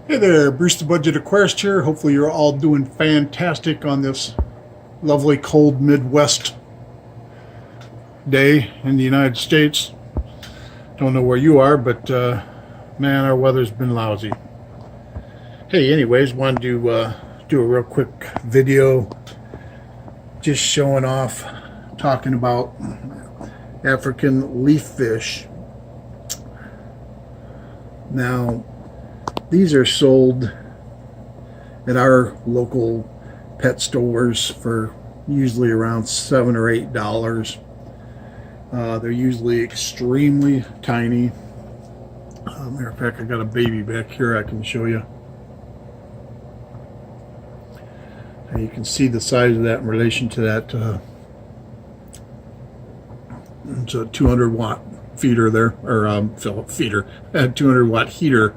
Hey there, Bruce the Budget Aquarist here. Hopefully you're all doing fantastic on this lovely cold Midwest day in the United States. Don't know where you are, but man, our weather's been lousy. Hey, anyways, wanted to do a real quick video just showing off, talking about African leaf fish. Now, these are sold at our local pet stores for usually around $7 or $8. They're usually extremely tiny. Matter of fact, I got a baby back here I can show you. And you can see the size of that in relation to that. It's a 200-watt feeder there, or feeder, 200-watt heater.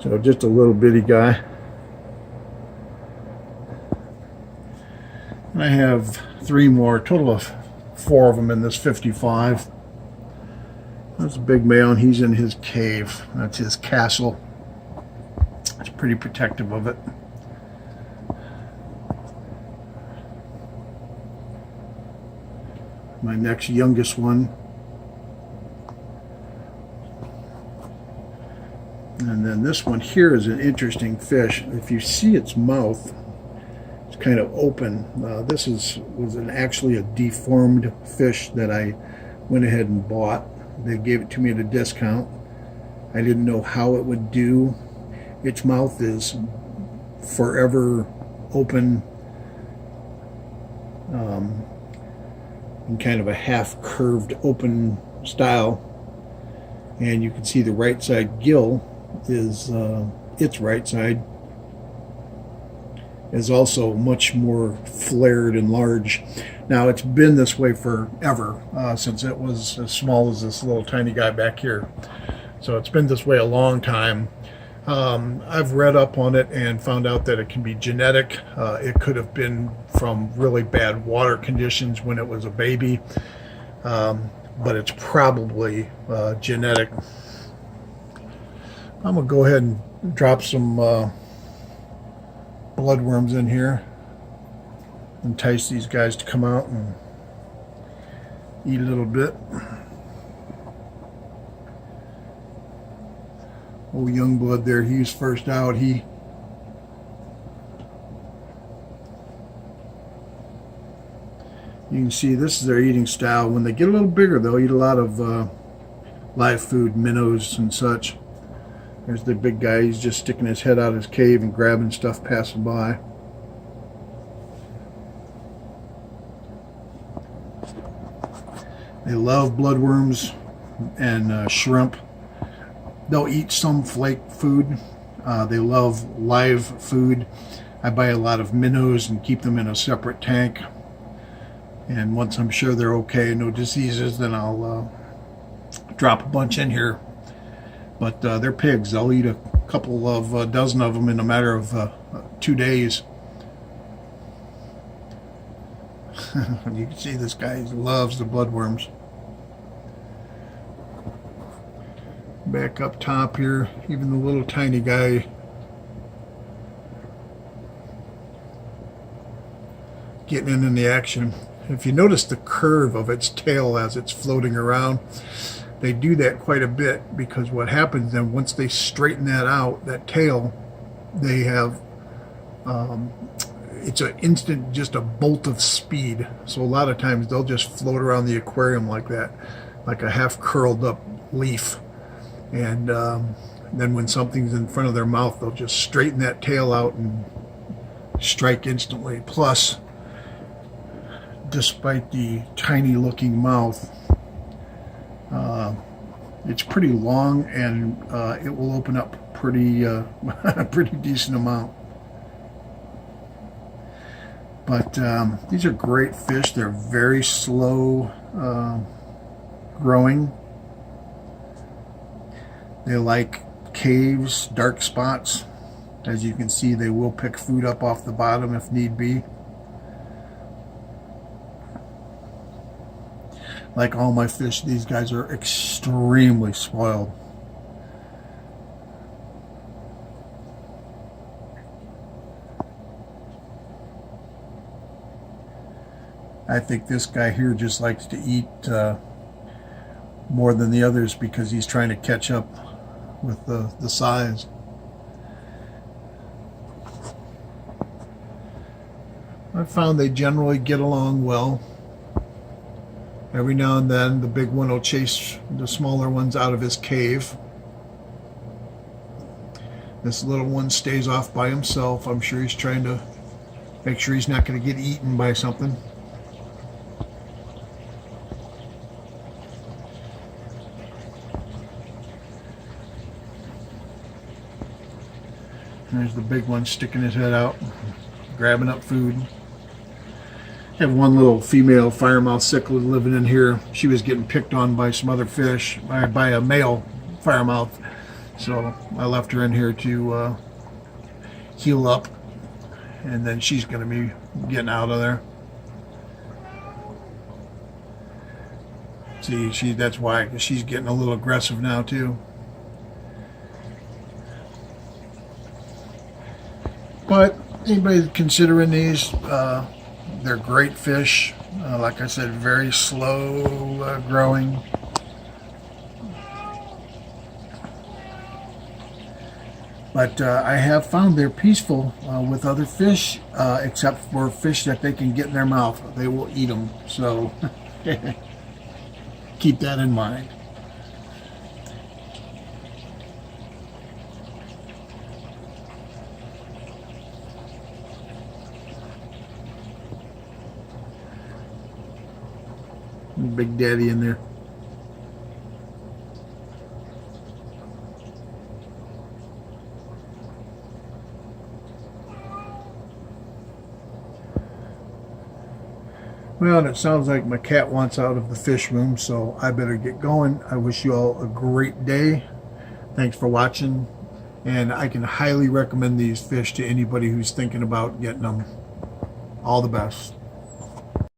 So just a little bitty guy. And I have 3 more, total of 4 of them in this 55. That's a big male, and he's in his cave. That's his castle. It's pretty protective of it. My next youngest one. And then this one here is an interesting fish. If you see its mouth, it's kind of open. This was actually a deformed fish that I went ahead and bought. They gave it to me at a discount. I didn't know how it would do. Its mouth is forever open, in kind of a half curved open style. And you can see the right side gill is its right side is also much more flared and large. Now, it's been this way forever, since it was as small as this little tiny guy back here. So it's been this way a long time. I've read up on it and found out that it can be genetic. It could have been from really bad water conditions when it was a baby, but it's probably genetic. I'm going to go ahead and drop some bloodworms in here. Entice these guys to come out and eat a little bit. Old young blood there, he's first out. You can see this is their eating style. When they get a little bigger, they'll eat a lot of live food, minnows and such. There's the big guy. He's just sticking his head out of his cave and grabbing stuff passing by. They love bloodworms and shrimp. They'll eat some flake food. They love live food. I buy a lot of minnows and keep them in a separate tank. And once I'm sure they're okay, no diseases, then I'll drop a bunch in here. But they're pigs. They'll eat a couple of dozen of them in a matter of 2 days. You can see this guy loves the bloodworms. Back up top here, even the little tiny guy getting in the action. If you notice the curve of its tail as it's floating around, they do that quite a bit, because what happens then, once they straighten that out, that tail, they have it's an instant, just a bolt of speed. So a lot of times they'll just float around the aquarium like that, like a half curled up leaf. And then when something's in front of their mouth, they'll just straighten that tail out and strike instantly. Plus, despite the tiny looking mouth, it's pretty long, and it will open up pretty pretty decent amount. But these are great fish. They're very slow growing. They like caves, dark spots. As you can see, they will pick food up off the bottom if need be. Like all my fish, these guys are extremely spoiled. I think this guy here just likes to eat more than the others because he's trying to catch up with the size. I found they generally get along well. Every now and then the big one will chase the smaller ones out of his cave. This little one stays off by himself. I'm sure he's trying to make sure he's not going to get eaten by something. There's the big one sticking his head out, grabbing up food. I have one little female firemouth cichlid living in here. She was getting picked on by some other fish, by a male firemouth. So I left her in here to heal up, and then she's going to be getting out of there. See, that's why she's getting a little aggressive now too. But anybody considering these, they're great fish. Like I said, very slow growing. But I have found they're peaceful with other fish, except for fish that they can get in their mouth. They will eat them. So keep that in mind. Big Daddy in there. Well, it sounds like my cat wants out of the fish room, so I better get going. I wish you all a great day. Thanks for watching, and I can highly recommend these fish to anybody who's thinking about getting them. All the best.